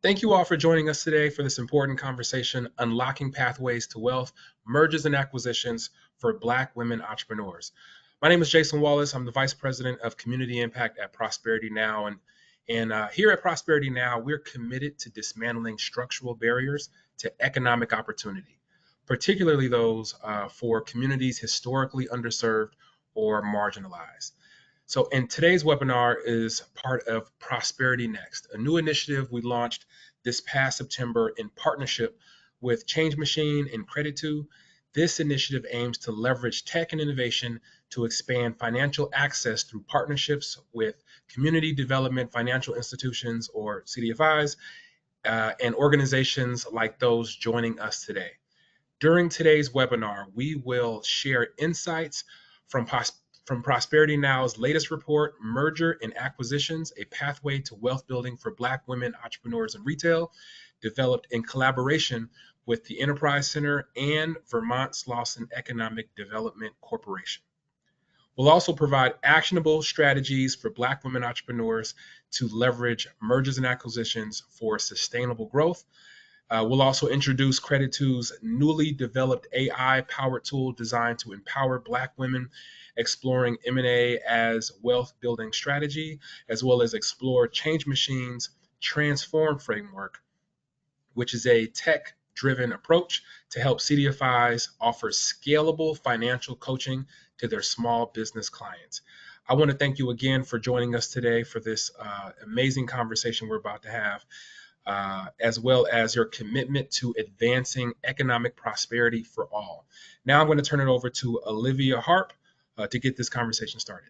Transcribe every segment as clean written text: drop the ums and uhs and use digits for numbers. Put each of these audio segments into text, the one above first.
Thank you all for joining us today for this important conversation, Unlocking Pathways to Wealth, Mergers and Acquisitions for Black Women Entrepreneurs. My name is Jason Wallace. I'm the Vice President of Community Impact at Prosperity Now. And here at Prosperity Now, we're committed to dismantling structural barriers to economic opportunity, particularly those for communities historically underserved or marginalized. So, in today's webinar is part of Prosperity Next, a new initiative we launched this past September in partnership with Change Machine and Credit2. This initiative aims to leverage tech and innovation to expand financial access through partnerships with community development financial institutions, or CDFIs, and organizations like those joining us today. During today's webinar, we will share insights from Prosperity Now's latest report, Merger and Acquisitions, a Pathway to Wealth Building for Black Women Entrepreneurs in Retail, developed in collaboration with the Enterprise Center and Vermont Slauson Economic Development Corporation. We'll also provide actionable strategies for Black women entrepreneurs to leverage mergers and acquisitions for sustainable growth. We'll also introduce Credit2's newly developed AI-powered tool designed to empower Black women exploring M&A as wealth building strategy, as well as explore Change Machine's Transform framework, which is a tech-driven approach to help CDFIs offer scalable financial coaching to their small business clients. I want to thank you again for joining us today for this amazing conversation we're about to have. As well as your commitment to advancing economic prosperity for all. Now I'm going to turn it over to Olivia Harp to get this conversation started.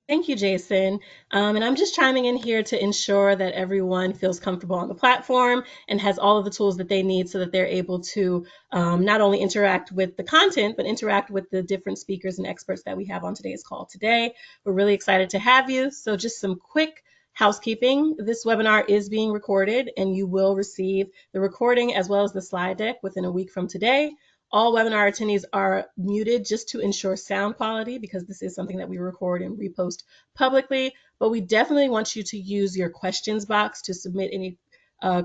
Thank you, Jason. And I'm just chiming in here to ensure that everyone feels comfortable on the platform and has all of the tools that they need so that they're able to not only interact with the content, but interact with the different speakers and experts that we have on today's call today. We're really excited to have you. So just some quick housekeeping. This webinar is being recorded, and you will receive the recording as well as the slide deck within a week from today. All webinar attendees are muted just to ensure sound quality, because this is something that we record and repost publicly. But we definitely want you to use your questions box to submit any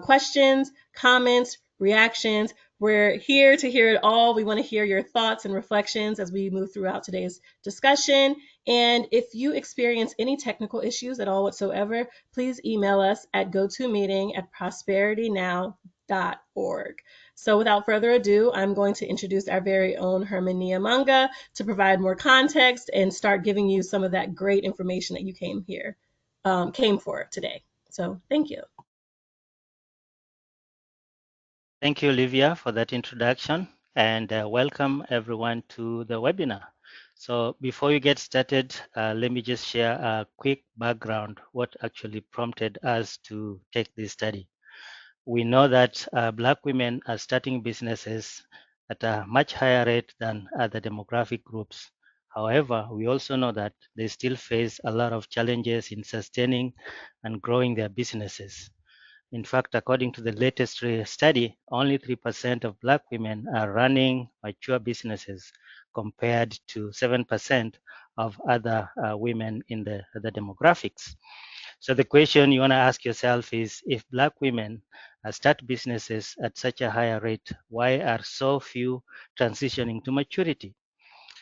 questions, comments, reactions. We're here to hear it all. We want to hear your thoughts and reflections as we move throughout today's discussion. And if you experience any technical issues at all whatsoever, please email us at gotomeeting@prosperitynow.org. So without further ado, I'm going to introduce our very own Herman Nyamanga to provide more context and start giving you some of that great information that you came for today. So thank you. Thank you, Olivia, for that introduction, and welcome everyone to the webinar. So before you get started, let me just share a quick background, what actually prompted us to take this study. We know that Black women are starting businesses at a much higher rate than other demographic groups. However, we also know that they still face a lot of challenges in sustaining and growing their businesses. In fact, according to the latest study, only 3% of Black women are running mature businesses compared to 7% of other women in the demographics. So the question you want to ask yourself is, if Black women start businesses at such a higher rate, why are so few transitioning to maturity?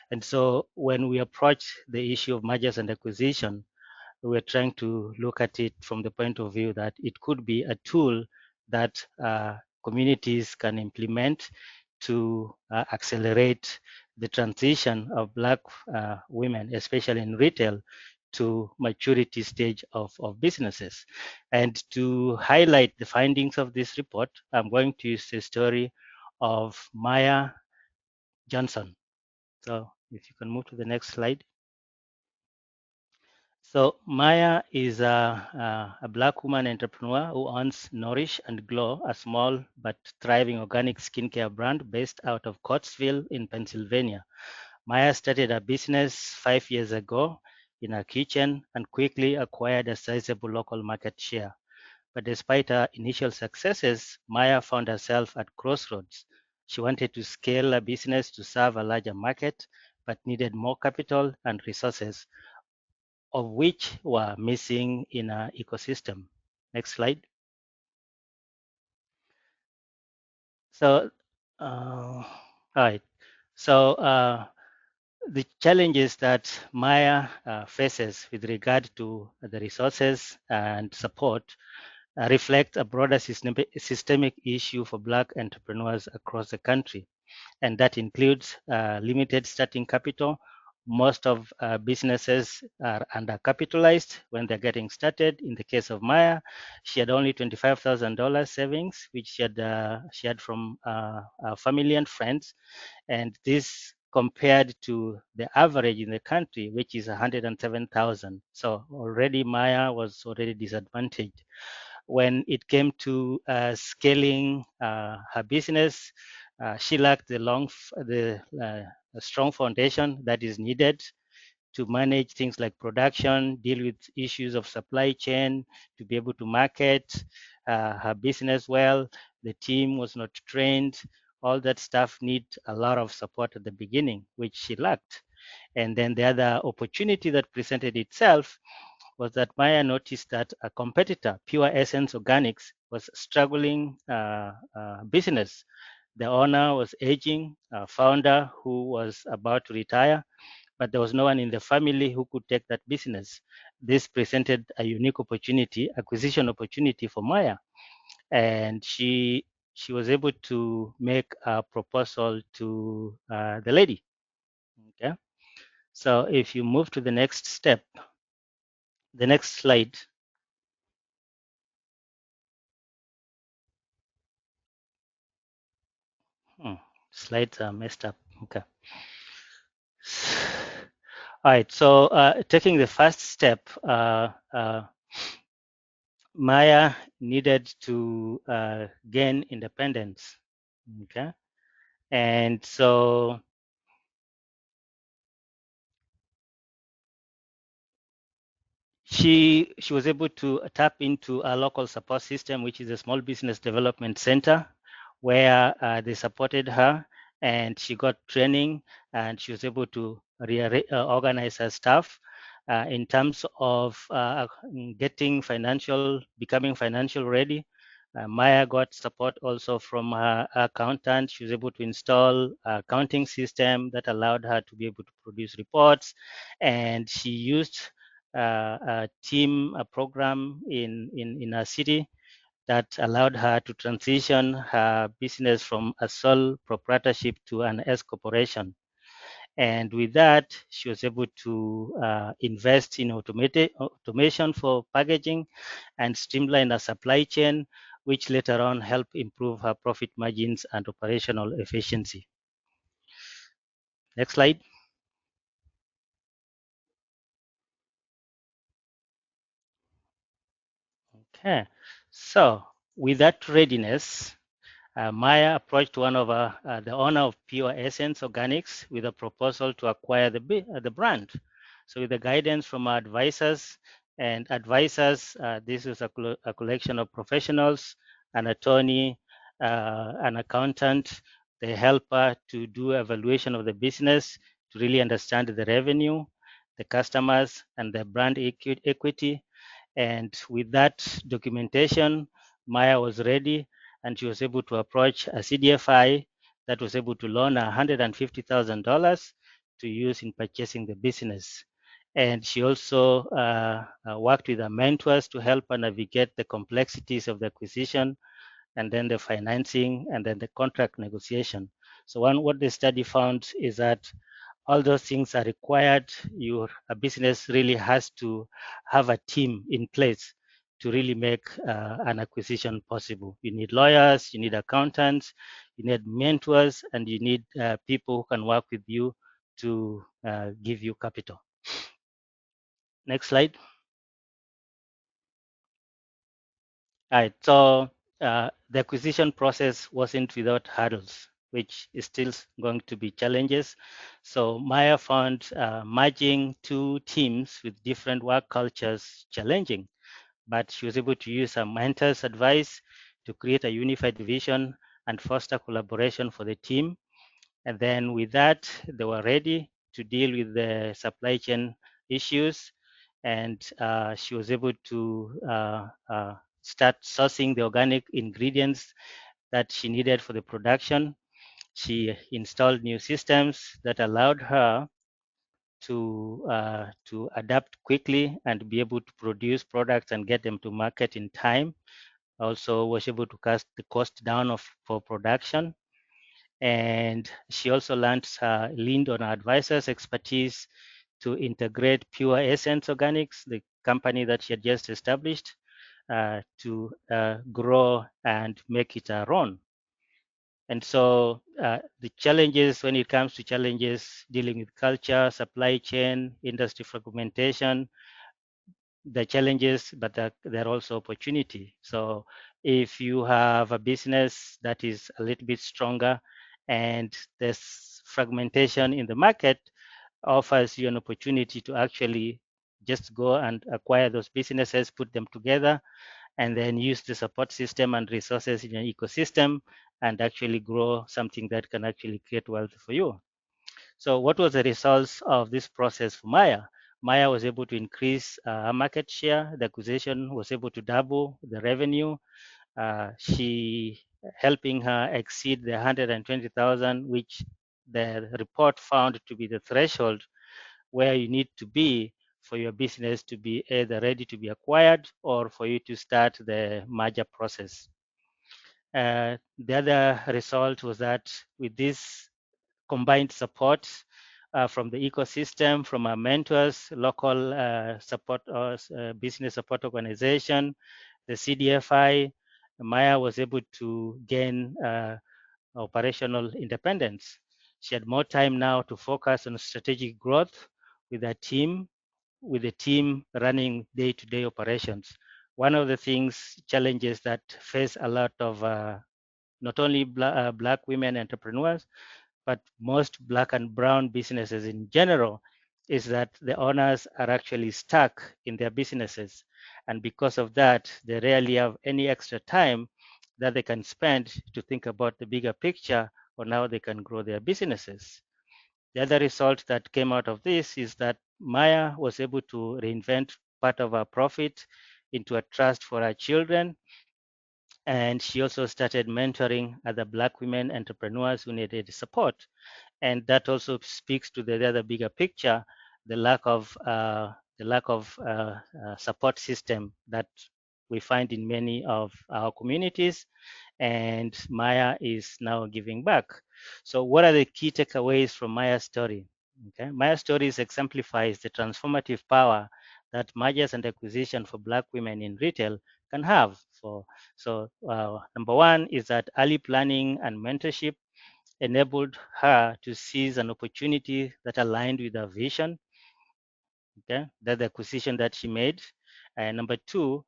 And so when we approach the issue of mergers and acquisition, we're trying to look at it from the point of view that it could be a tool that communities can implement to accelerate the transition of Black women, especially in retail, to maturity stage of businesses. And to highlight the findings of this report, I'm going to use the story of Maya Johnson. So if you can move to the next slide. So Maya is a Black woman entrepreneur who owns Nourish and Glow, a small but thriving organic skincare brand based out of Coatesville in Pennsylvania. Maya started a business 5 years ago in her kitchen and quickly acquired a sizable local market share. But despite her initial successes, Maya found herself at crossroads. She wanted to scale a business to serve a larger market, but needed more capital and resources. of which were missing in our ecosystem. Next slide. So, all right. So the challenges that Maya faces with regard to the resources and support reflect a broader systemic issue for Black entrepreneurs across the country, and that includes limited starting capital. Most of businesses are undercapitalized when they're getting started. In the case of Maya, she had only $25,000 savings, which she had from family and friends, and this compared to the average in the country, which is 107,000. So already Maya was already disadvantaged. When it came to scaling her business, she lacked the strong foundation that is needed to manage things like production, deal with issues of supply chain, to be able to market her business well. The team was not trained. All that stuff need a lot of support at the beginning, which she lacked. And then the other opportunity that presented itself was that Maya noticed that a competitor, Pure Essence Organics, was struggling business. The owner was aging, a founder who was about to retire, but there was no one in the family who could take that business. This presented a unique opportunity, acquisition opportunity for Maya, and she was able to make a proposal to the lady. Okay, so if you move to the next step, the next slide. Slides are messed up. Okay. All right. So taking the first step, Maya needed to gain independence. Okay. And so she was able to tap into a local support system, which is a small business development center, where they supported her, and she got training, and she was able to organize her staff in terms of becoming financial ready. Maya got support also from her accountant. She was able to install a accounting system that allowed her to be able to produce reports, and she used a team, a program in a city that allowed her to transition her business from a sole proprietorship to an S corporation. And with that, she was able to invest in automation for packaging and streamline her supply chain, which later on helped improve her profit margins and operational efficiency. Next slide. Okay, so with that readiness, Maya approached one of the owner of Pure Essence Organics with a proposal to acquire the brand. So with the guidance from our advisors, this is a collection of professionals, an attorney, an accountant. They help her to do evaluation of the business, to really understand the revenue, the customers, and the brand equity. And with that documentation, Maya was ready, and she was able to approach a CDFI that was able to loan $150,000 to use in purchasing the business. And she also worked with her mentors to help her navigate the complexities of the acquisition, and then the financing, and then the contract negotiation. So what the study found is that all those things are required. A business really has to have a team in place to really make an acquisition possible. You need lawyers, you need accountants, you need mentors, and you need people who can work with you to give you capital. Next slide. All right, so the acquisition process wasn't without hurdles, which is still going to be challenges. So Maya found merging two teams with different work cultures challenging, but she was able to use her mentor's advice to create a unified vision and foster collaboration for the team. And then with that, they were ready to deal with the supply chain issues. and she was able to start sourcing the organic ingredients that she needed for the production. She installed new systems that allowed her to adapt quickly and be able to produce products and get them to market in time. Also was able to cut the cost down for production. And she also leaned on her advisors' expertise to integrate Pure Essence Organics, the company that she had just established, to grow and make it her own. And so the challenges, when it comes to challenges dealing with culture, supply chain, industry fragmentation, the challenges, but there are also opportunity. So if you have a business that is a little bit stronger and there's fragmentation in the market, offers you an opportunity to actually just go and acquire those businesses, put them together, and then use the support system and resources in your ecosystem and actually grow something that can actually create wealth for you. So what was the results of this process for Maya? Maya was able to increase her market share. The acquisition was able to double the revenue. She helping her exceed the 120,000, which the report found to be the threshold where you need to be for your business to be either ready to be acquired or for you to start the merger process. The other result was that with this combined support from the ecosystem, from our mentors, local support or business support organization, the CDFI, Maya was able to gain operational independence. She had more time now to focus on strategic growth with her team, with the team running day-to-day operations. One of the challenges that face a lot of not only Black women entrepreneurs, but most Black and brown businesses in general, is that the owners are actually stuck in their businesses. And because of that, they rarely have any extra time that they can spend to think about the bigger picture on how they can grow their businesses. The other result that came out of this is that Maya was able to reinvent part of her profit into a trust for her children. And she also started mentoring other Black women entrepreneurs who needed support. And that also speaks to the other bigger picture, the lack of support system that we find in many of our communities, and Maya is now giving back. So what are the key takeaways from Maya's story? Okay, Maya's story exemplifies the transformative power that mergers and acquisition for Black women in retail can have. Number one is that early planning and mentorship enabled her to seize an opportunity that aligned with her vision. Okay, that's the acquisition that she made. And number two,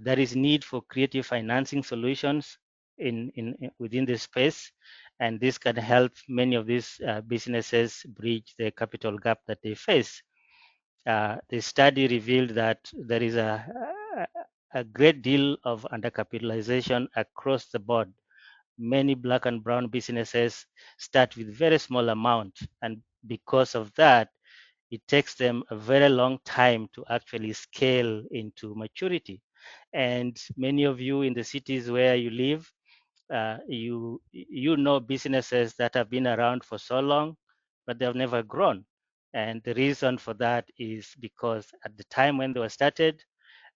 there is need for creative financing solutions within this space, and this can help many of these businesses bridge the capital gap that they face. The study revealed that there is a great deal of undercapitalization across the board. Many Black and brown businesses start with very small amount, and because of that, it takes them a very long time to actually scale into maturity. And many of you in the cities where you live, you know businesses that have been around for so long, but they've never grown. And the reason for that is because at the time when they were started,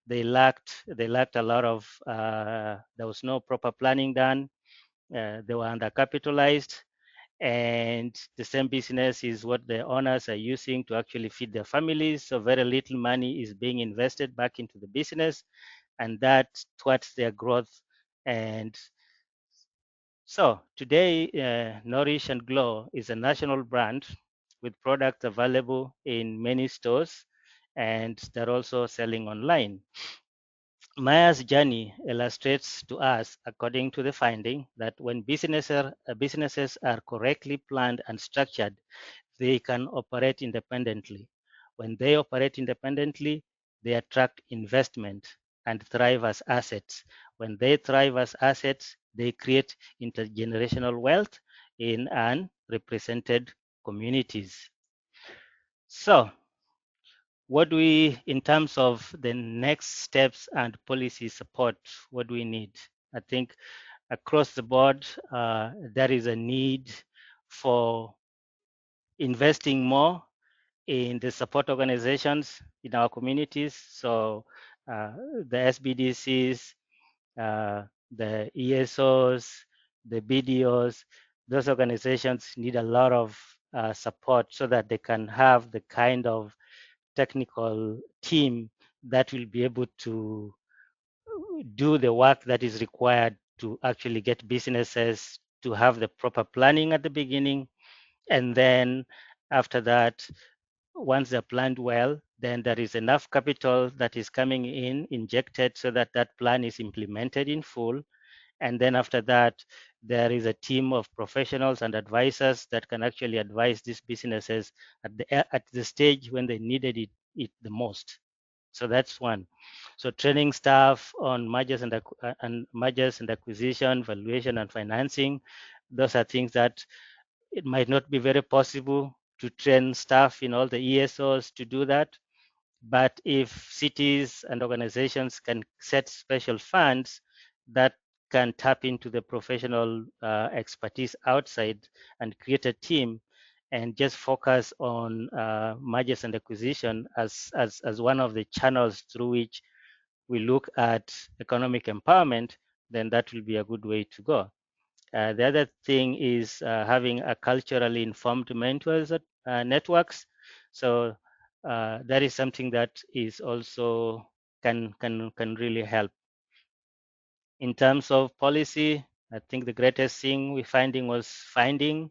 they lacked a lot of there was no proper planning done. They were undercapitalized, and the same business is what the owners are using to actually feed their families. So very little money is being invested back into the business, and that thwarts their growth. And so today, Nourish and Glow is a national brand with products available in many stores, and they're also selling online. Maya's journey illustrates to us, according to the finding, that when businesses are correctly planned and structured, they can operate independently. When they operate independently, they attract investment and thrive as assets. When they thrive as assets, they create intergenerational wealth in unrepresented communities. So, what do we, in terms of the next steps and policy support, what do we need? I think across the board, there is a need for investing more in the support organizations in our communities. So the SBDCs, the ESOs, the BDOs, those organizations need a lot of support so that they can have the kind of technical team that will be able to do the work that is required to actually get businesses to have the proper planning at the beginning. And then after that, once they're planned well, then there is enough capital that is coming in, injected, so that that plan is implemented in full. And then after that, there is a team of professionals and advisors that can actually advise these businesses at the stage when they needed it the most. So that's one. So training staff on mergers and acquisition, valuation, and financing. Those are things that it might not be very possible to train staff in all the ESOs to do that. But if cities and organizations can set special funds that can tap into the professional expertise outside and create a team and just focus on mergers and acquisition as one of the channels through which we look at economic empowerment, then that will be a good way to go. The other thing is having a culturally informed mentors networks. So that is something that is also can really help. In terms of policy, I think the greatest thing we're finding was finding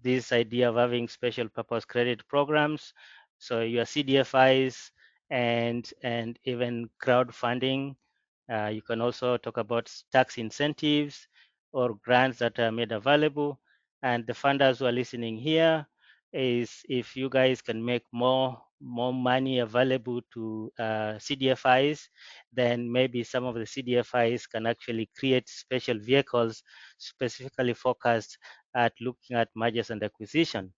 this idea of having special purpose credit programs. So your CDFIs and even crowdfunding. You can also talk about tax incentives or grants that are made available. And the funders who are listening here is if you guys can make more money available to CDFIs, then maybe some of the CDFIs can actually create special vehicles specifically focused at looking at mergers and acquisition.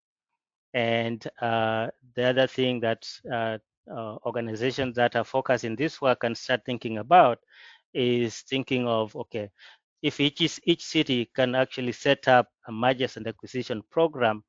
And the other thing that organizations that are focused in this work can start thinking about is thinking of, okay, if each city can actually set up a mergers and acquisition program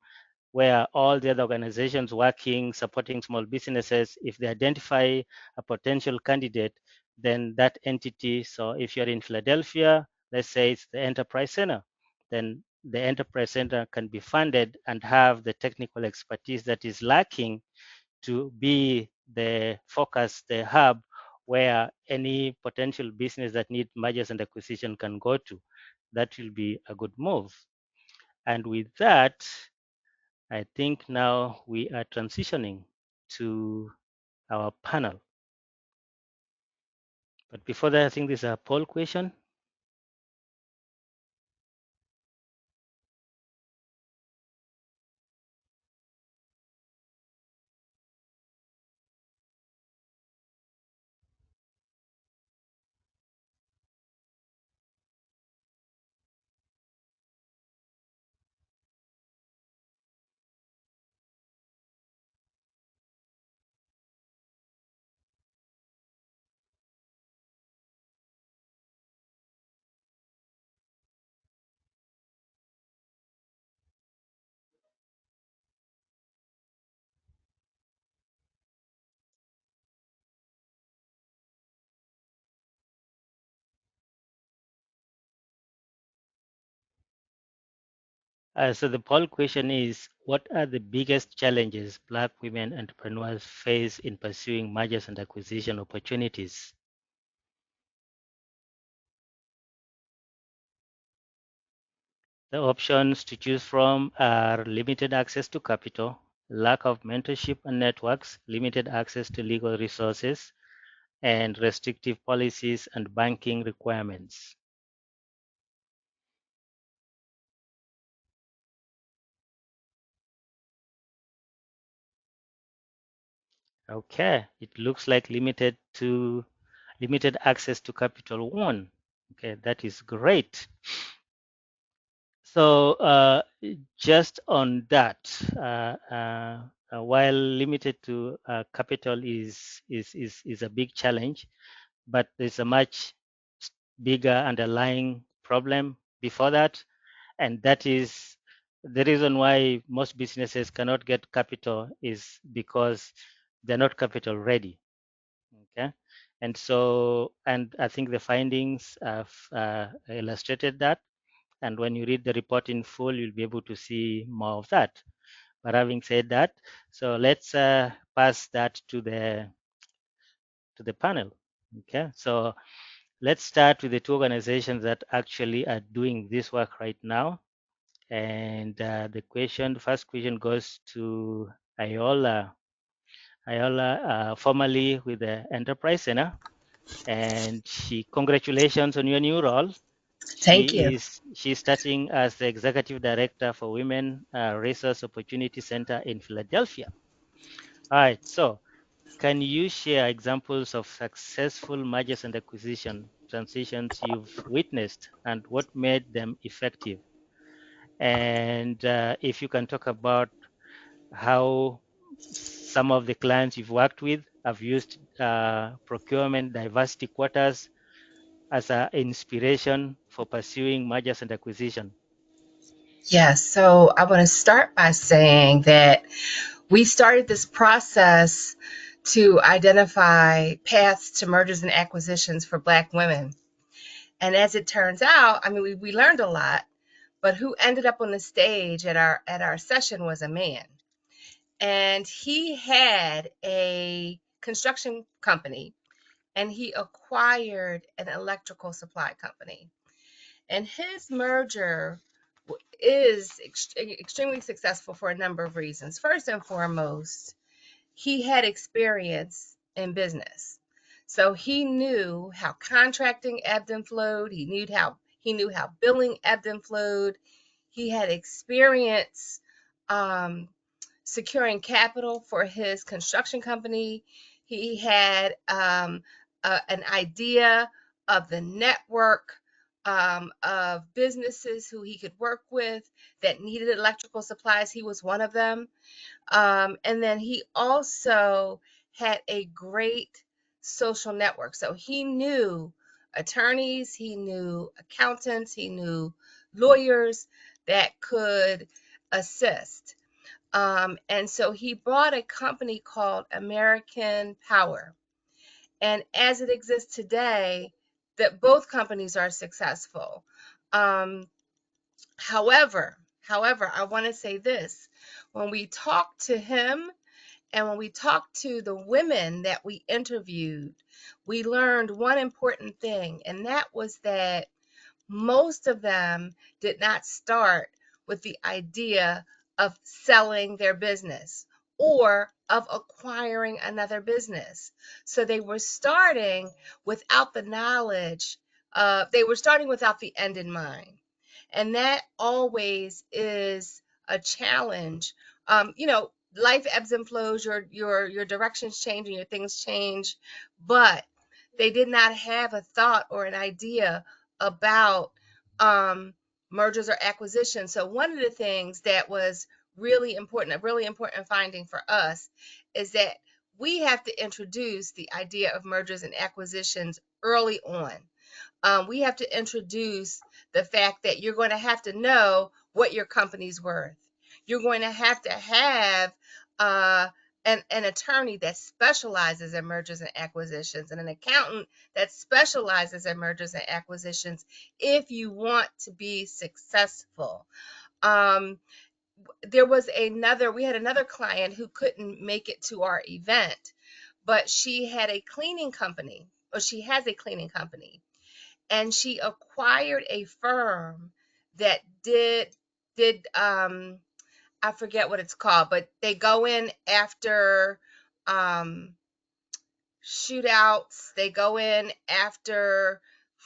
where all the other organizations working, supporting small businesses, if they identify a potential candidate, then that entity, so if you're in Philadelphia, let's say it's the Enterprise Center, then the Enterprise Center can be funded and have the technical expertise that is lacking to be the focus, the hub where any potential business that need mergers and acquisition can go to. That will be a good move. And with that, I think now we are transitioning to our panel. But before that, I think there's a poll question. So the poll question is, what are the biggest challenges Black women entrepreneurs face in pursuing mergers and acquisition opportunities? The options to choose from are limited access to capital, lack of mentorship and networks, limited access to legal resources, and restrictive policies and banking requirements. Okay, it looks like limited access to capital one. Okay, that is great. So just on that, while limited to capital is a big challenge, but there's a much bigger underlying problem before that, and that is the reason why most businesses cannot get capital is because they're not capital ready. Okay, and so, and I think the findings have illustrated that, and when you read the report in full, you'll be able to see more of that. But having said that, so let's pass that to the panel. Okay, so let's start with the two organizations that actually are doing this work right now. And the first question goes to Iola. Iola, formerly with the Enterprise Center, and congratulations on your new role. Thank you. She's starting as the executive director for Women Resource Opportunity Center in Philadelphia. All right, so can you share examples of successful mergers and acquisition transitions you've witnessed and what made them effective? And if you can talk about how some of the clients you've worked with have used procurement diversity quotas as an inspiration for pursuing mergers and acquisition. Yes, so I want to start by saying that we started this process to identify paths to mergers and acquisitions for Black women. And as it turns out, I mean, we learned a lot, but who ended up on the stage at our session was a man. And he had a construction company and he acquired an electrical supply company. And his merger is extremely successful for a number of reasons. First and foremost, he had experience in business. So he knew how contracting ebbed and flowed. He knew how billing ebbed and flowed. He had experience securing capital for his construction company. He had an idea of the network of businesses who he could work with that needed electrical supplies. He was one of them. And then he also had a great social network. So he knew attorneys, he knew accountants, he knew lawyers that could assist. And so he bought a company called American Power. And as it exists today, that both companies are successful. However, I want to say this. When we talked to him and when we talked to the women that we interviewed, we learned one important thing, and that was that most of them did not start with the idea of selling their business or of acquiring another business. So they were starting without the knowledge, they were starting without the end in mind. And that always is a challenge. Life ebbs and flows, your directions change and your things change, but they did not have a thought or an idea about mergers or acquisitions. So one of the things that was really important, a really important finding for us, is that we have to introduce the idea of mergers and acquisitions early on. We have to introduce the fact that you're going to have to know what your company's worth. You're going to have an attorney that specializes in mergers and acquisitions and an accountant that specializes in mergers and acquisitions if you want to be successful. We had another client who couldn't make it to our event, but she had a cleaning company, or she has a cleaning company, and she acquired a firm that did I forget what it's called, but they go in after shootouts. They go in after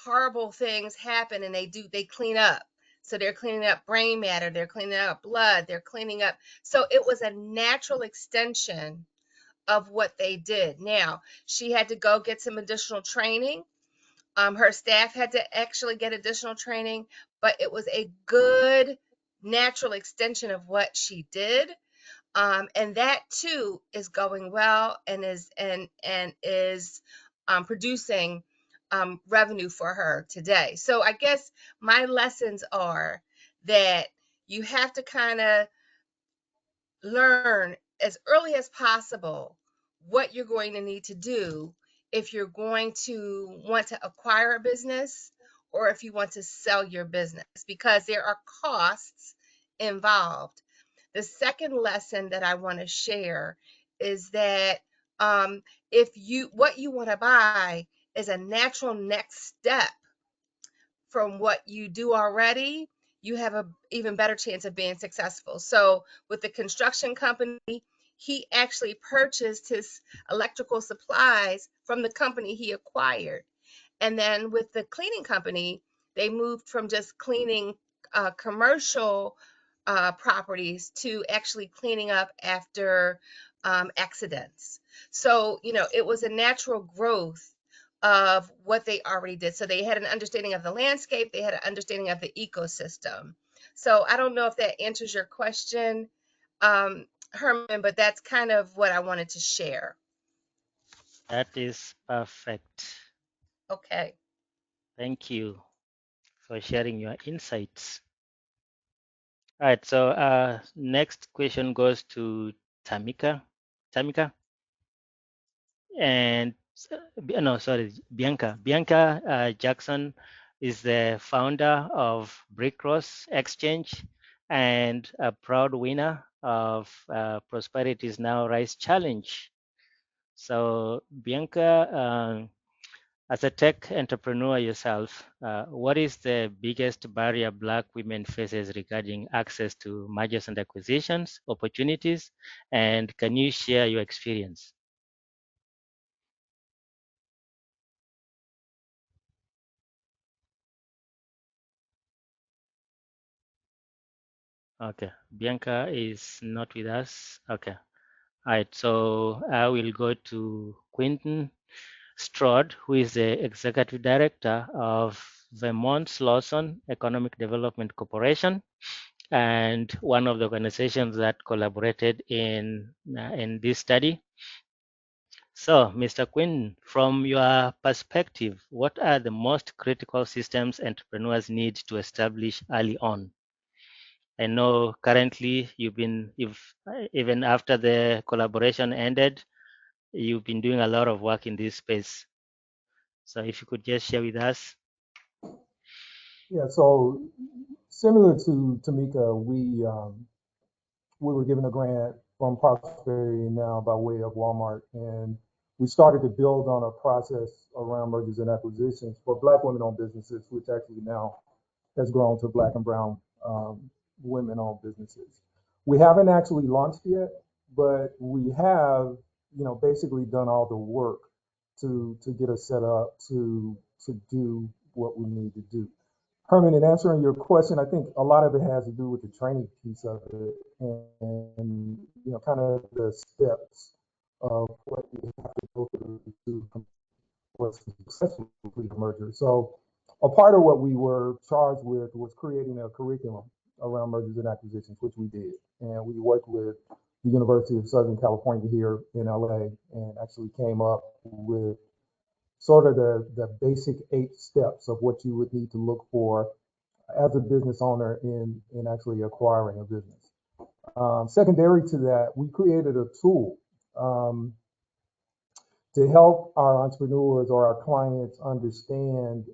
horrible things happen, and they clean up. So they're cleaning up brain matter, they're cleaning up blood, they're cleaning up. So it was a natural extension of what they did. Now, she had to go get some additional training. Her staff had to actually get additional training, but it was a good natural extension of what she did. And that too is going well and is producing revenue for her today. So I guess my lessons are that you have to kind of learn as early as possible what you're going to need to do if you're going to want to acquire a business or if you want to sell your business, because there are costs involved. The second lesson that I want to share is that if you what you want to buy is a natural next step from what you do already, you have a even better chance of being successful. So with the construction company, he actually purchased his electrical supplies from the company he acquired. And then with the cleaning company, they moved from just cleaning commercial properties to actually cleaning up after accidents. So, it was a natural growth of what they already did. So they had an understanding of the landscape, they had an understanding of the ecosystem. So I don't know if that answers your question, Herman, but that's kind of what I wanted to share. That is perfect. Okay. Thank you for sharing your insights. All right, so next question goes to Tamika. Tamika, and no, sorry, Bianca. Bianca Jackson is the founder of Brickross Exchange and a proud winner of Prosperity's Now Rise Challenge. So Bianca, as a tech entrepreneur yourself, what is the biggest barrier Black women faces regarding access to mergers and acquisitions opportunities? And can you share your experience? Okay, Bianca is not with us. Okay, all right. So I will go to Quentin Strode, who is the executive director of Vermont Lawson Economic Development Corporation, and one of the organizations that collaborated in this study. So, Mr. Quinn, from your perspective, what are the most critical systems entrepreneurs need to establish early on? I know currently even after the collaboration ended, you've been doing a lot of work in this space. So if you could just share with us. Yeah, so similar to Tamika, we were given a grant from Prosperity Now by way of Walmart, and we started to build on a process around mergers and acquisitions for Black women-owned businesses, which actually now has grown to Black and Brown women-owned businesses. We haven't actually launched yet, but we have, basically done all the work to get us set up to do what we need to do. Herman, in answering your question, I think a lot of it has to do with the training piece of it and kind of the steps of what you have to go through to successfully complete a merger. So a part of what we were charged with was creating a curriculum around mergers and acquisitions, which we did. And we worked with the University of Southern California here in LA and actually came up with sort of the basic 8 steps of what you would need to look for as a business owner in actually acquiring a business. Secondary to that, we created a tool to help our entrepreneurs or our clients understand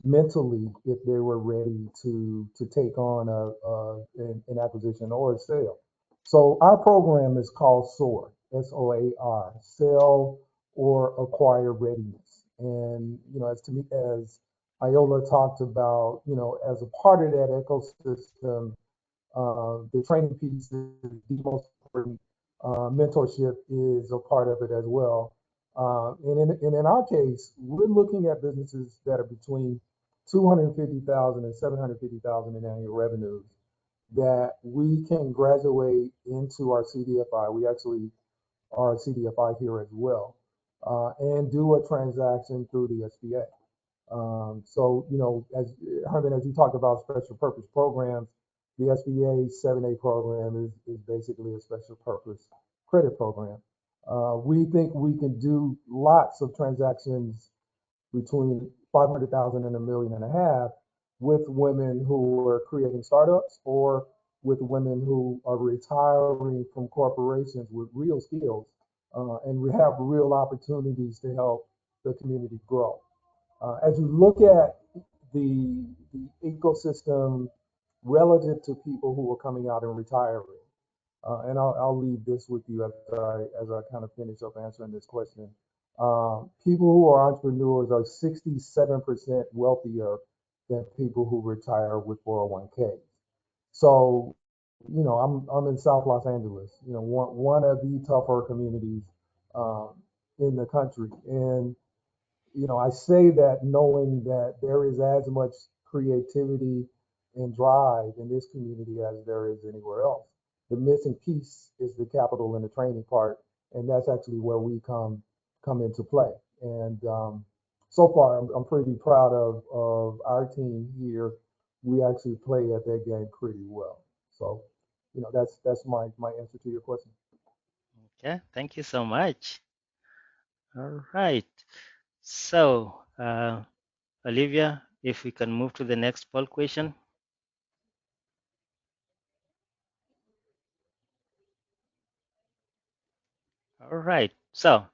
mentally if they were ready to take on an acquisition or a sale. So our program is called SOAR, SOAR, Sell or Acquire Readiness. And as Iola talked about, as a part of that ecosystem, the training piece is the most important. Mentorship is a part of it as well. And in our case, we're looking at businesses that are between 250,000 and 750,000 in annual revenues that we can graduate into our CDFI. We actually are a CDFI here as well, and do a transaction through the SBA. So, as Herman, as you talked about special purpose programs, The SBA 7A program is basically a special purpose credit program. We think we can do lots of transactions between 500,000 and $1.5 million with women who are creating startups or with women who are retiring from corporations with real skills, and we have real opportunities to help the community grow. As you look at the ecosystem relative to people who are coming out and retiring, and I'll leave this with you as I kind of finish up answering this question. People who are entrepreneurs are 67% wealthier than people who retire with 401k. So, I'm in South Los Angeles, one of the tougher communities um, in the country, and I say that knowing that there is as much creativity and drive in this community as there is anywhere else. The missing piece is the capital and the training part, and that's actually where we come into play. And so far, I'm pretty proud of our team here. We actually play at that game pretty well. So, that's my answer to your question. Okay, thank you so much. All right. So, Olivia, if we can move to the next poll question. All right. So,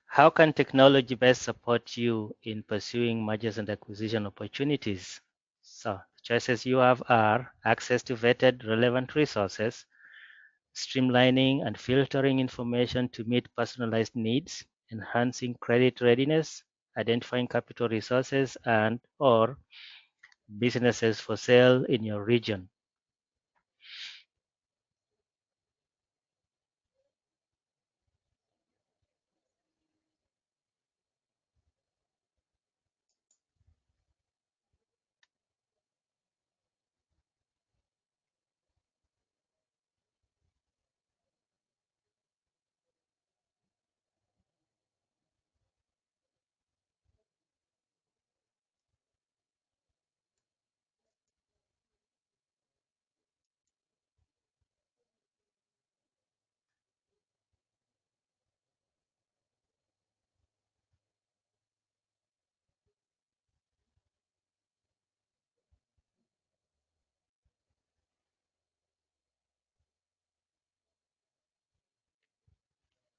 how can technology best support you in pursuing mergers and acquisition opportunities? So, the choices you have are access to vetted relevant resources, streamlining and filtering information to meet personalized needs, enhancing credit readiness, identifying capital resources and or businesses for sale in your region.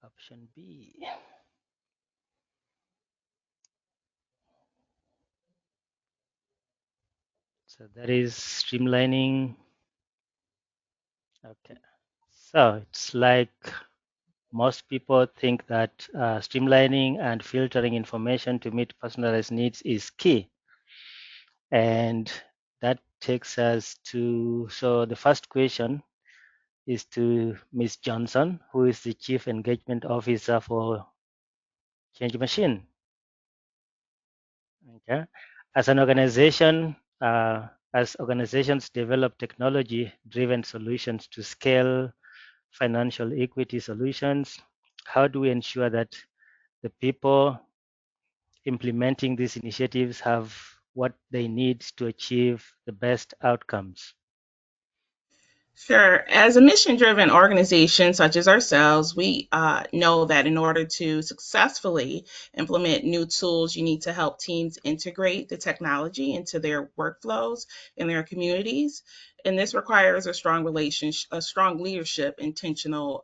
Option B. So that is streamlining. Okay. So it's like most people think that streamlining and filtering information to meet personalized needs is key. And that takes us to, so the first question is to Ms. Johnson, who is the Chief Engagement Officer for Change Machine. Okay. As an organization, as organizations develop technology-driven solutions to scale financial equity solutions, how do we ensure that the people implementing these initiatives have what they need to achieve the best outcomes? Sure. As a mission driven organization such as ourselves, we know that in order to successfully implement new tools, you need to help teams integrate the technology into their workflows in their communities. And this requires a strong relationship, a strong leadership, intentional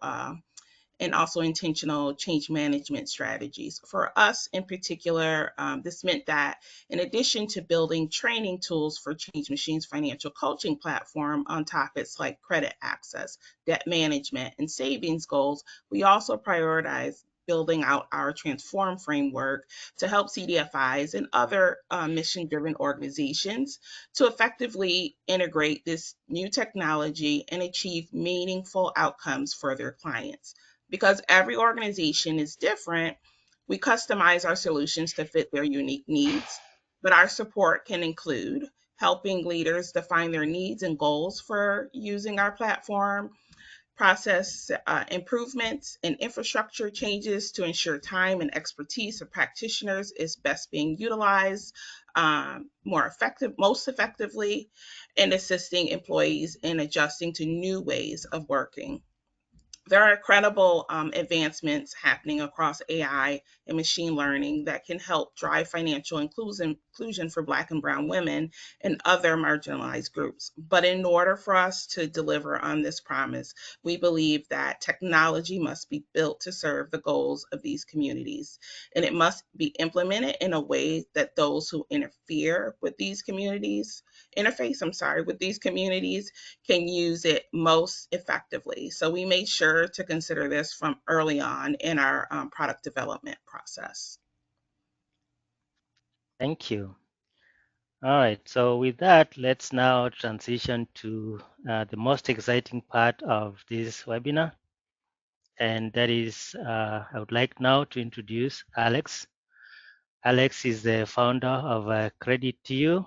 and also intentional change management strategies. For us in particular, this meant that in addition to building training tools for Change Machine's financial coaching platform on topics like credit access, debt management, and savings goals, we also prioritize building out our transform framework to help CDFIs and other mission driven organizations to effectively integrate this new technology and achieve meaningful outcomes for their clients. Because every organization is different, we customize our solutions to fit their unique needs. But our support can include helping leaders define their needs and goals for using our platform, process improvements, and infrastructure changes to ensure time and expertise of practitioners is best being utilized most effectively, and assisting employees in adjusting to new ways of working. There are incredible advancements happening across AI and machine learning that can help drive financial inclusion for Black and Brown women and other marginalized groups. But in order for us to deliver on this promise, we believe that technology must be built to serve the goals of these communities. And it must be implemented in a way that those who interfere with these communities, with these communities can use it most effectively. So we made sure to consider this from early on in our product development process. Thank you. All right, so with that, let's now transition to the most exciting part of this webinar. And that is, I would like now to introduce Alex. Alex is the founder of Credit to You.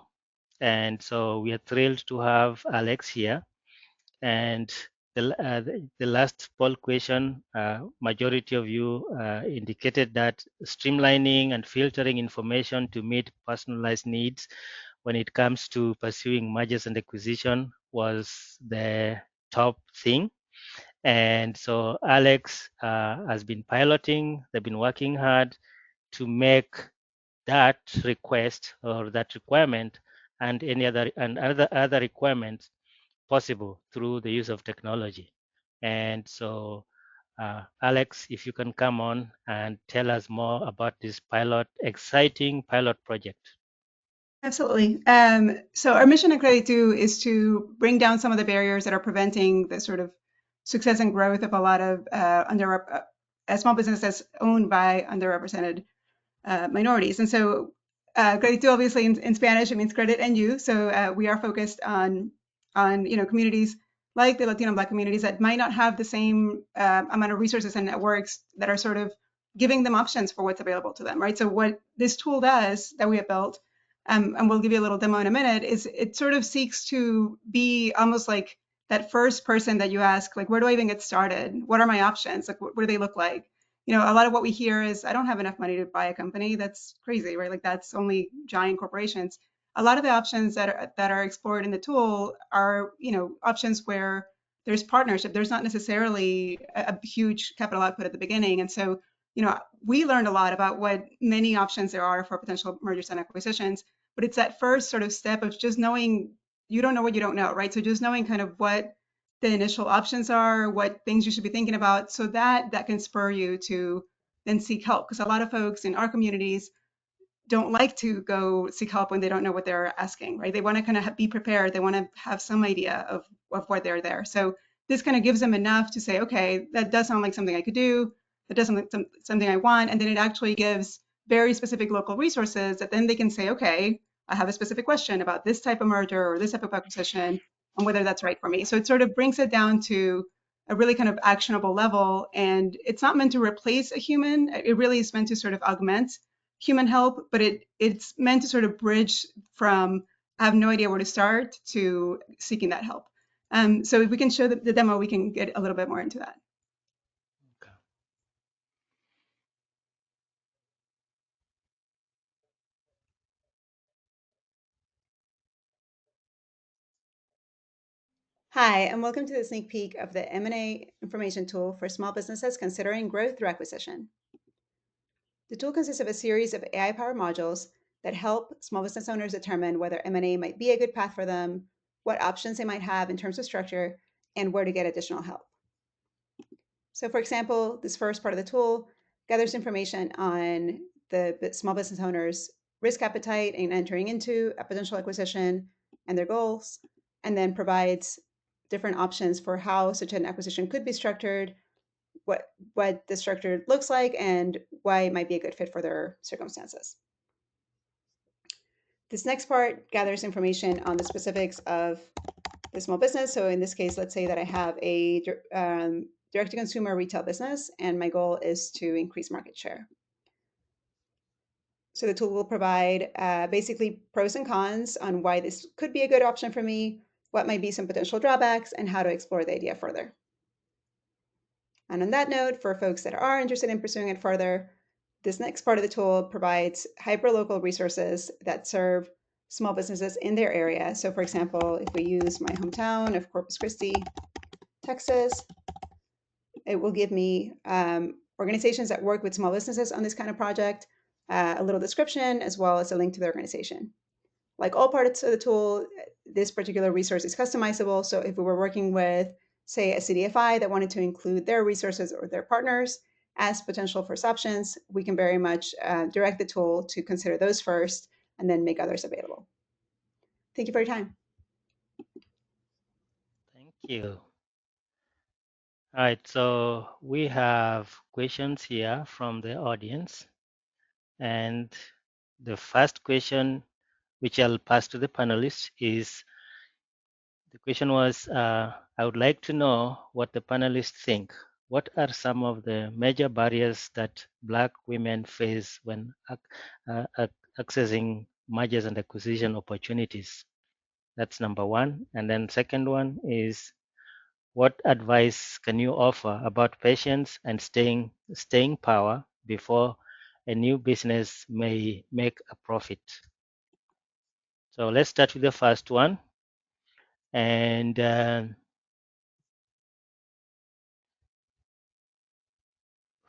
And so we are thrilled to have Alex here. And the last poll question, majority of you indicated that streamlining and filtering information to meet personalized needs when it comes to pursuing mergers and acquisition was the top thing. And so Alex has been piloting, they've been working hard to make that request or that requirement and any other requirements possible through the use of technology. And so, Alex, if you can come on and tell us more about this exciting pilot project. Absolutely. So our mission at Credit2 is to bring down some of the barriers that are preventing the sort of success and growth of a lot of small businesses owned by underrepresented minorities. And so Credit2 obviously in Spanish, it means credit and you. So we are focused on communities like the Latino and Black communities that might not have the same amount of resources and networks that are sort of giving them options for what's available to them, right? So what this tool does that we have built, and we'll give you a little demo in a minute, is it sort of seeks to be almost like that first person that you ask, like, where do I even get started? What are my options? Like, what do they look like? A lot of what we hear is, I don't have enough money to buy a company. That's crazy, right? Like, that's only giant corporations. A lot of the options that are explored in the tool are, options where there's partnership. There's not necessarily a huge capital output at the beginning. And so, we learned a lot about what many options there are for potential mergers and acquisitions, but it's that first sort of step of just knowing you don't know what you don't know, right? So just knowing kind of what the initial options are, what things you should be thinking about, so that can spur you to then seek help. Because a lot of folks in our communities don't like to go seek help when they don't know what they're asking, right? They want to kind of be prepared. They want to have some idea of why they're there. So this kind of gives them enough to say, okay, that does sound like something I could do. That does sound like something I want. And then it actually gives very specific local resources that then they can say, okay, I have a specific question about this type of merger or this type of acquisition and whether that's right for me. So it sort of brings it down to a really kind of actionable level. And it's not meant to replace a human. It really is meant to sort of augment human help, but it's meant to sort of bridge from I have no idea where to start to seeking that help. So if we can show the demo, we can get a little bit more into that. Okay. Hi, and welcome to the sneak peek of the M&A information tool for small businesses considering growth through acquisition. The tool consists of a series of AI-powered modules that help small business owners determine whether M&A might be a good path for them, what options they might have in terms of structure, and where to get additional help. So for example, this first part of the tool gathers information on the small business owner's risk appetite in entering into a potential acquisition and their goals, and then provides different options for how such an acquisition could be structured, what the structure looks like, and why it might be a good fit for their circumstances. This next part gathers information on the specifics of the small business. So in this case, let's say that I have a direct-to-consumer retail business, and my goal is to increase market share. So the tool will provide basically pros and cons on why this could be a good option for me, what might be some potential drawbacks, and how to explore the idea further. And on that note, for folks that are interested in pursuing it further, this next part of the tool provides hyperlocal resources that serve small businesses in their area. So for example, if we use my hometown of Corpus Christi, Texas, it will give me organizations that work with small businesses on this kind of project, a little description, as well as a link to their organization. Like all parts of the tool, this particular resource is customizable. So if we were working with, say, a CDFI that wanted to include their resources or their partners as potential first options, we can very much direct the tool to consider those first and then make others available. Thank you for your time. Thank you. All right, so we have questions here from the audience. And the first question, which I'll pass to the panelists, is the question was, I would like to know what the panelists think. What are some of the major barriers that Black women face when accessing mergers and acquisition opportunities? That's number one. And then second one is, what advice can you offer about patience and staying power before a new business may make a profit? So let's start with the first one. And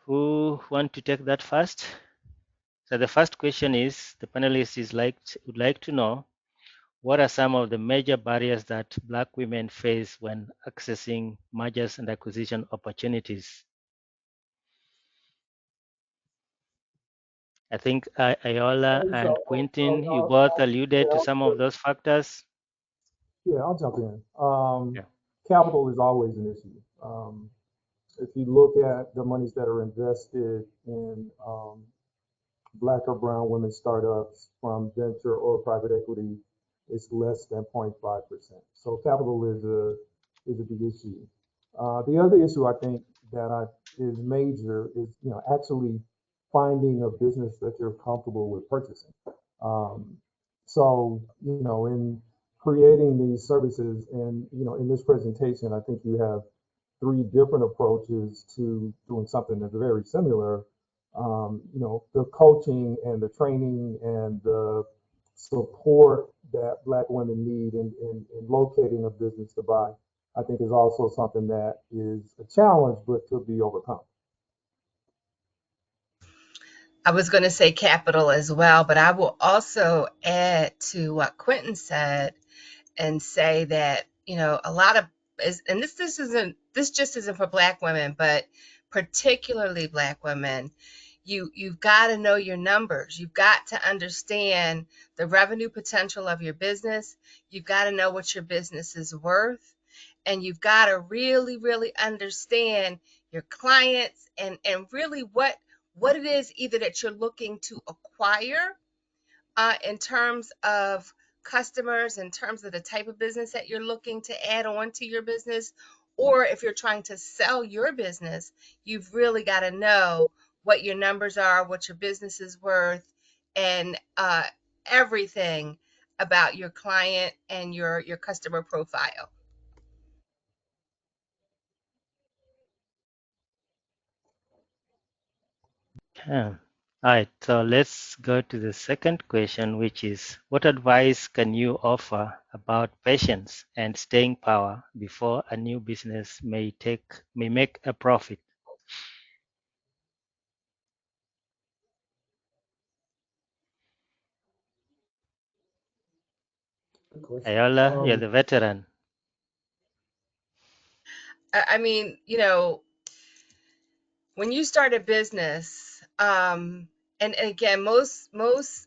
who want to take that first? So the first question is, the panelists would like to know, what are some of the major barriers that Black women face when accessing mergers and acquisition opportunities? I think Ayola and Quentin, you both alluded to some of those factors. Yeah, I'll jump in. Yeah. Capital is always an issue. If you look at the monies that are invested in Black or brown women startups from venture or private equity, it's less than 0.5%. So capital is a big issue. The other issue I think that is major is actually finding a business that you're comfortable with purchasing. So in creating these services, and in this presentation, I think you have 3 different approaches to doing something that's very similar. The coaching and the training and the support that Black women need in locating a business to buy, I think is also something that is a challenge, but could be overcome. I was going to say capital as well, but I will also add to what Quentin said and say that, a lot of, and this just isn't for Black women, but particularly Black women, you've got to know your numbers. You've got to understand the revenue potential of your business. You've got to know what your business is worth. And you've got to really, really understand your clients and really what it is either that you're looking to acquire in terms of customers, in terms of the type of business that you're looking to add on to your business, or if you're trying to sell your business, you've really got to know what your numbers are, what your business is worth, and everything about your client and your customer profile. Yeah. All right, so let's go to the second question, which is, what advice can you offer about patience and staying power before a new business may make a profit? Ayola, you're the veteran. I mean, when you start a business, and again,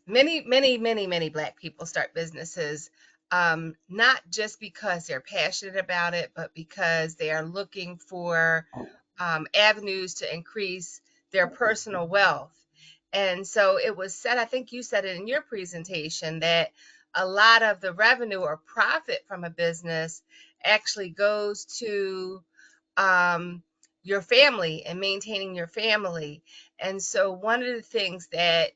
many Black people start businesses, not just because they're passionate about it, but because they are looking for avenues to increase their personal wealth. And so it was said, I think you said it in your presentation, that a lot of the revenue or profit from a business actually goes to your family and maintaining your family. And so one of the things that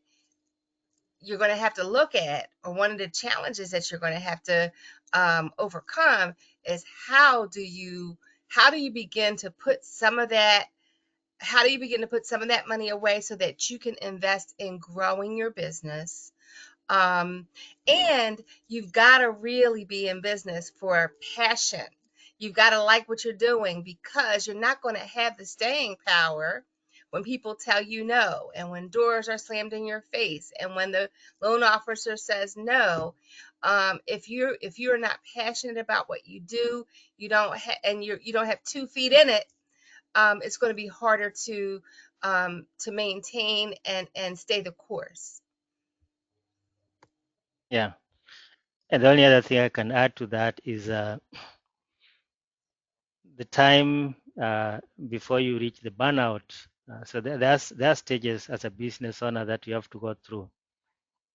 you're going to have to look at, or one of the challenges that you're going to have to overcome, is how do you begin to put some of that how do you begin to put some of that money away so that you can invest in growing your business? And you've got to really be in business for passion. You've got to like what you're doing, because you're not going to have the staying power when people tell you no, and when doors are slammed in your face, and when the loan officer says no. If you're not passionate about what you do, you don't have 2 feet in it, it's going to be harder to maintain and stay the course. Yeah. And the only other thing I can add to that is the time before you reach the burnout. So there are stages as a business owner that you have to go through.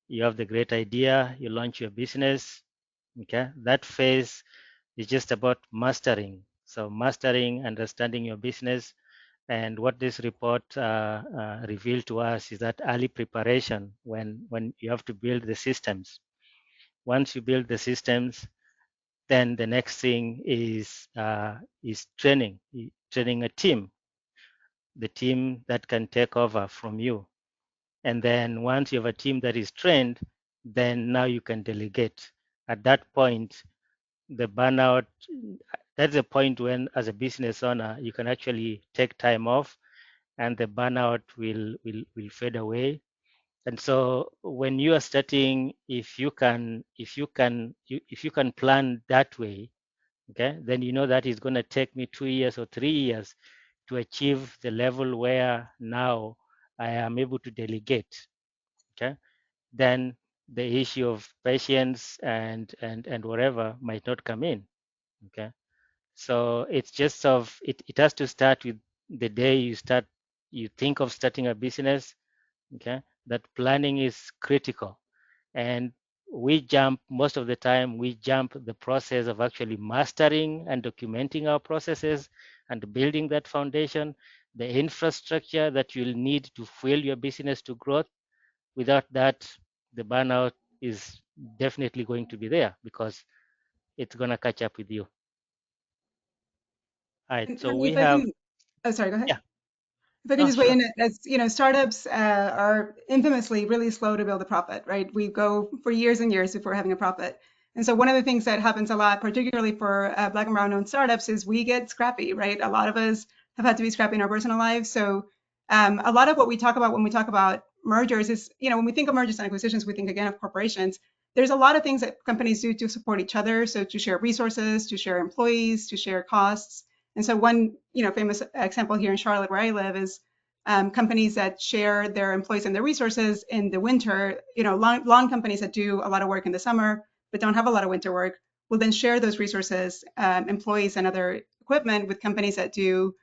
You have the great idea, you launch your business. Okay, that phase is just about mastering. So mastering, understanding your business, and what this report revealed to us is that early preparation, when you have to build the systems. Once you build the systems, then the next thing is training a team, the team that can take over from you. And then once you have a team that is trained, then now you can delegate. At that point, the burnout, that's the point when, as a business owner, you can actually take time off, and the burnout will fade away. And so when you are starting, if you can plan that way, okay, then you know that it's going to take me 2 years or 3 years to achieve the level where now I am able to delegate. Okay, then the issue of patience and whatever might not come in. Okay, so it's just it has to start with the day you think of starting a business. Okay, that planning is critical. And most of the time we jump the process of actually mastering and documenting our processes and building that foundation, the infrastructure that you'll need to fuel your business to growth. Without that, the burnout is definitely going to be there, because it's going to catch up with you. All right, And so Hermie, we if I have, can, oh, sorry, go ahead. yeah, If I can no, just weigh sure. in, as you know, startups are infamously really slow to build a profit, right? We go for years and years before having a profit. And so one of the things that happens a lot, particularly for Black and brown owned startups, is we get scrappy, right? A lot of us have had to be scrappy in our personal lives. So a lot of what we talk about when we talk about mergers is, you know, when we think of mergers and acquisitions, we think again of corporations. There's a lot of things that companies do to support each other. So to share resources, to share employees, to share costs. And so one, you know, famous example here in Charlotte, where I live, is companies that share their employees and their resources in the winter. You know, lawn companies that do a lot of work in the summer but don't have a lot of winter work will then share those resources, employees and other equipment, with companies that do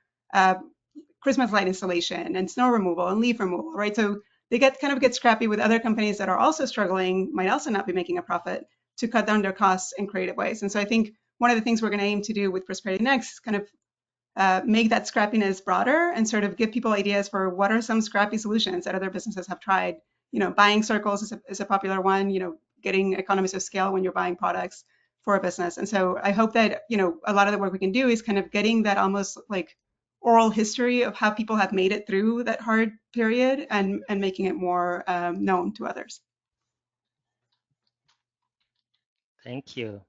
Christmas light installation and snow removal and leaf removal, right? So they kind of get scrappy with other companies that are also struggling, might also not be making a profit, to cut down their costs in creative ways. And so I think one of the things we're going to aim to do with Prosperity Next is kind of make that scrappiness broader and sort of give people ideas for what are some scrappy solutions that other businesses have tried. You know, buying circles is a popular one, you know, getting economies of scale when you're buying products for a business. And so I hope that, you know, a lot of the work we can do is kind of getting that almost like oral history of how people have made it through that hard period and making it more known to others. Thank you.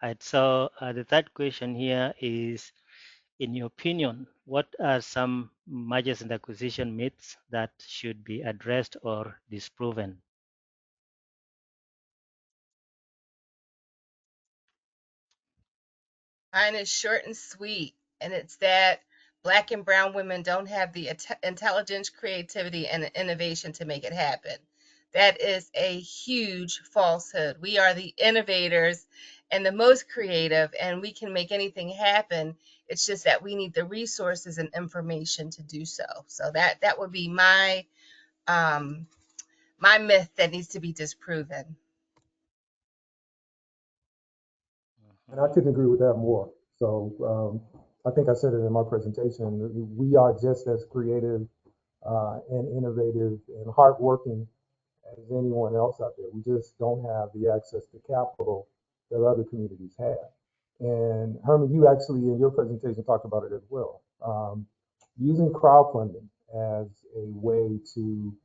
All right, so the third question here is, in your opinion, what are some mergers and acquisition myths that should be addressed or disproven? Mine is short and sweet, and it's that Black and brown women don't have the intelligence, creativity, and innovation to make it happen. That is a huge falsehood. We are the innovators and the most creative, and we can make anything happen. It's just that we need the resources and information to do so. So that would be my myth that needs to be disproven. And I couldn't agree with that more. So I think I said it in my presentation. We are just as creative and innovative and hardworking as anyone else out there. We just don't have the access to capital that other communities have. And Herman, you actually in your presentation talked about it as well. using crowdfunding as a way to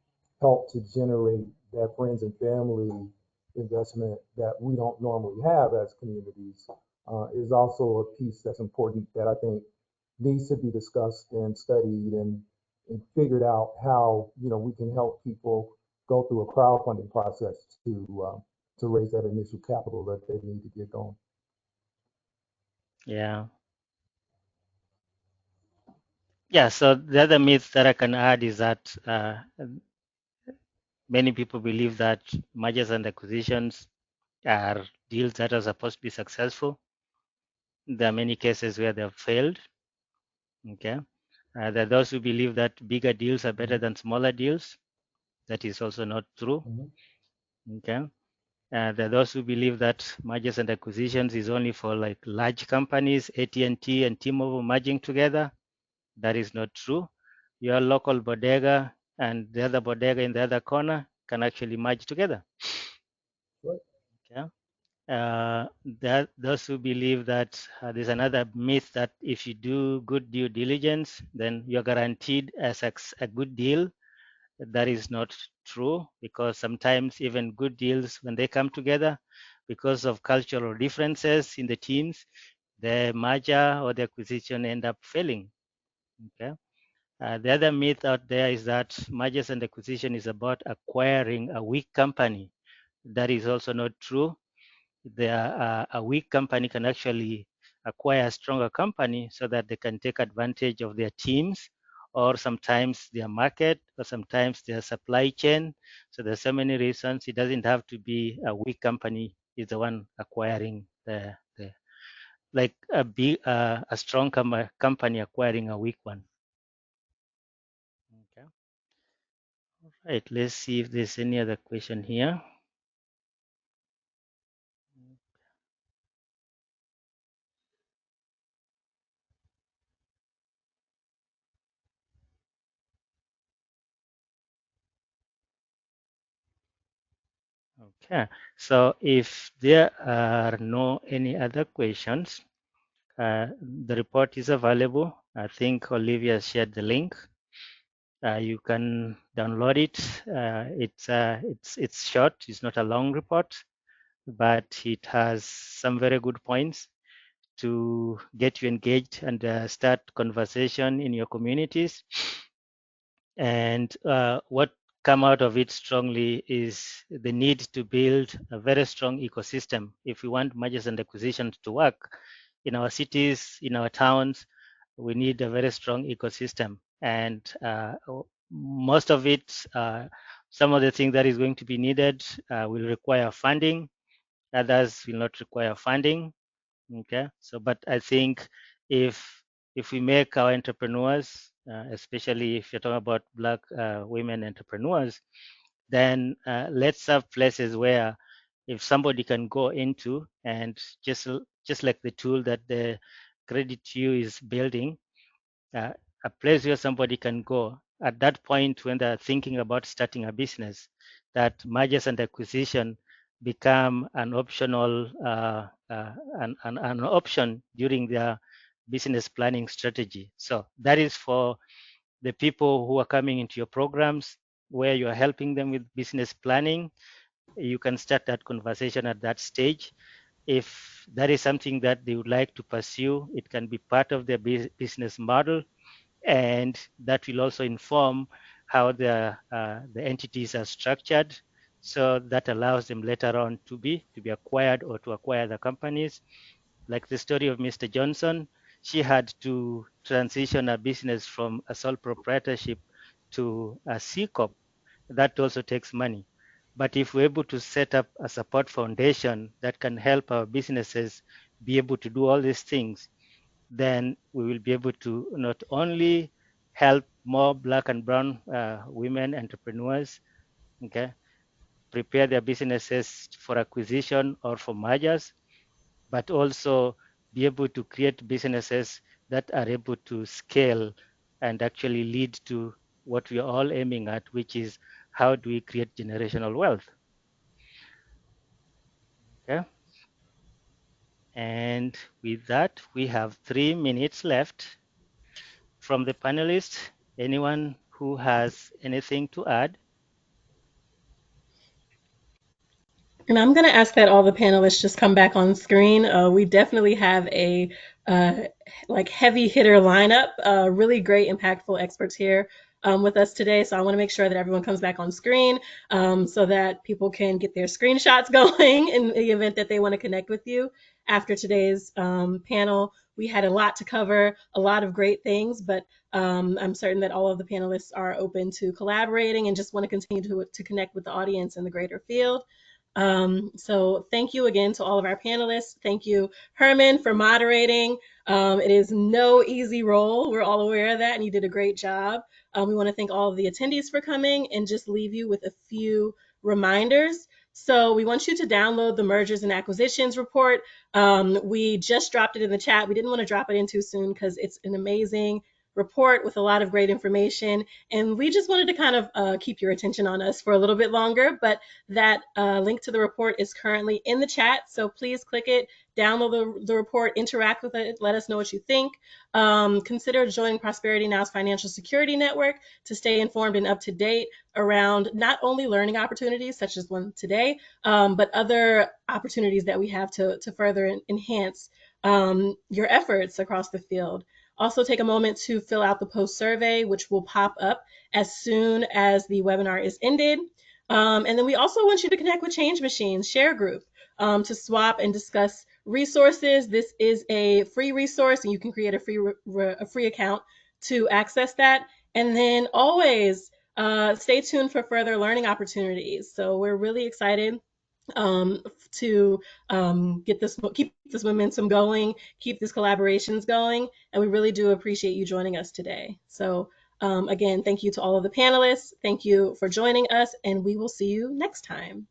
help to generate that friends and family investment that we don't normally have as communities is also a piece that's important that I think needs to be discussed and studied and figured out how we can help people go through a crowdfunding process to raise that initial capital that they need to get going. Yeah. Yeah. So the other myth that I can add is that many people believe that mergers and acquisitions are deals that are supposed to be successful. There are many cases where they've failed. Okay. There are those who believe that bigger deals are better than smaller deals. That is also not true. Okay. There are those who believe that mergers and acquisitions is only for like large companies, AT&T and T-Mobile merging together. That is not true. Your local bodega and the other bodega in the other corner can actually merge together. Right. Okay. Those who believe that there's another myth that if you do good due diligence, then you're guaranteed a good deal. That is not true, because sometimes even good deals, when they come together, because of cultural differences in the teams, the merger or the acquisition end up failing. Okay. The other myth out there is that mergers and acquisition is about acquiring a weak company. That is also not true. A weak company can actually acquire a stronger company so that they can take advantage of their teams, or sometimes their market, or sometimes their supply chain. So there's so many reasons. It doesn't have to be a weak company is the one acquiring the like a strong company acquiring a weak one. Okay. All right. Let's see if there's any other question here. Okay, so if there are no any other questions, the report is available. I think Olivia shared the link. You can download it. It's short. It's not a long report, but it has some very good points to get you engaged and start conversation in your communities. And what come out of it strongly is the need to build a very strong ecosystem if we want mergers and acquisitions to work in our cities, in our towns. We need a very strong ecosystem, and most of it, some of the things that is going to be needed will require funding. Others will not require funding. Okay, so but I think if we make our entrepreneurs, especially if you're talking about Black women entrepreneurs, then let's have places where if somebody can go into and just like the tool that the Credit You is building, a place where somebody can go at that point when they're thinking about starting a business, that mergers and acquisition become an optional an option during their business planning strategy. So that is for the people who are coming into your programs where you are helping them with business planning. You can start that conversation at that stage. If that is something that they would like to pursue, it can be part of their business model, and that will also inform how the entities are structured. So that allows them later on to be acquired or to acquire the companies. Like the story of Mr. Johnson, she had to transition a business from a sole proprietorship to a C corp. That also takes money. But if we're able to set up a support foundation that can help our businesses be able to do all these things, then we will be able to not only help more Black and brown women entrepreneurs, okay, prepare their businesses for acquisition or for mergers, but also be able to create businesses that are able to scale and actually lead to what we are all aiming at, which is how do we create generational wealth. Okay. And with that, we have 3 minutes left from the panelists, anyone who has anything to add? And I'm going to ask that all the panelists just come back on screen. We definitely have a like heavy hitter lineup, really great, impactful experts here with us today. So I want to make sure that everyone comes back on screen so that people can get their screenshots going in the event that they want to connect with you after today's panel. We had a lot to cover, a lot of great things, but I'm certain that all of the panelists are open to collaborating and just want to continue to connect with the audience in the greater field. So thank you again to all of our panelists. Thank you, Herman, for moderating. It is no easy role. We're all aware of that, and you did a great job. We want to thank all of the attendees for coming and just leave you with a few reminders. So we want you to download the mergers and acquisitions report. We just dropped it in the chat. We didn't want to drop it in too soon because it's an amazing report with a lot of great information. And we just wanted to kind of keep your attention on us for a little bit longer, but that link to the report is currently in the chat. So please click it, download the report, interact with it, let us know what you think. Consider joining Prosperity Now's Financial Security Network to stay informed and up to date around not only learning opportunities such as one today, but other opportunities that we have to further enhance your efforts across the field. Also take a moment to fill out the post survey, which will pop up as soon as the webinar is ended. And then we also want you to connect with Change Machines Share Group to swap and discuss resources. This is a free resource, and you can create a free account to access that. And then always stay tuned for further learning opportunities. So we're really excited to keep this momentum going, keep these collaborations going, and we really do appreciate you joining us today. So again, thank you to all of the panelists. Thank you for joining us, and we will see you next time.